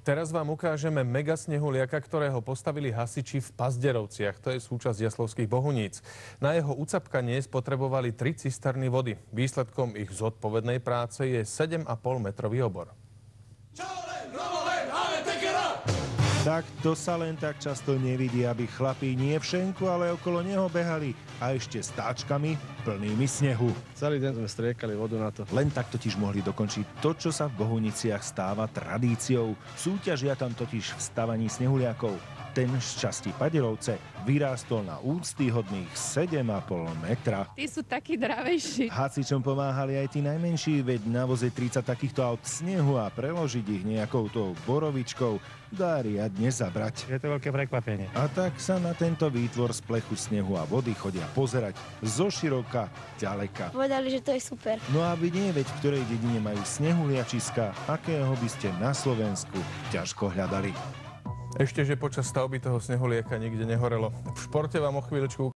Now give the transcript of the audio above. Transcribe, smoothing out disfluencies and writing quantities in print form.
Teraz vám ukážeme mega snehuliaka, ktorého postavili hasiči v Pazderovciach. To je súčasť Jaslovských Bohuníc. Na jeho ucapkanie spotrebovali 3 cisterny vody. Výsledkom ich zodpovednej práce je 7,5 metrový obor. Tak to sa len tak často nevidí, aby chlapí nie v šenku, ale okolo neho behali a ešte s táčkami plnými snehu. Celý deň sme striekali vodu na to. Len tak totiž mohli dokončiť to, čo sa v Bohuniciach stáva tradíciou. Súťažia tam totiž v stavaní snehuliakov. Ten z časti Paderovce vyrástol na úctyhodných 7,5 metra. Tí sú takí dravejší. Hasičom pomáhali aj tí najmenší, veď na voze 30 takýchto aut snehu a preložiť ich nejakou tou borovičkou dá riadne zabrať. Je to veľké prekvapenie. A tak sa na tento výtvor z plechu snehu a vody chodia pozerať zo široka, ďaleka. Povedali, že to je super. No a vy nie, veď v ktorej dedine majú snehuliačiska, akého by ste na Slovensku ťažko hľadali. Ešte, že počas stavby toho snehuliaka nikde nehorelo. V športe vám o chvíľočku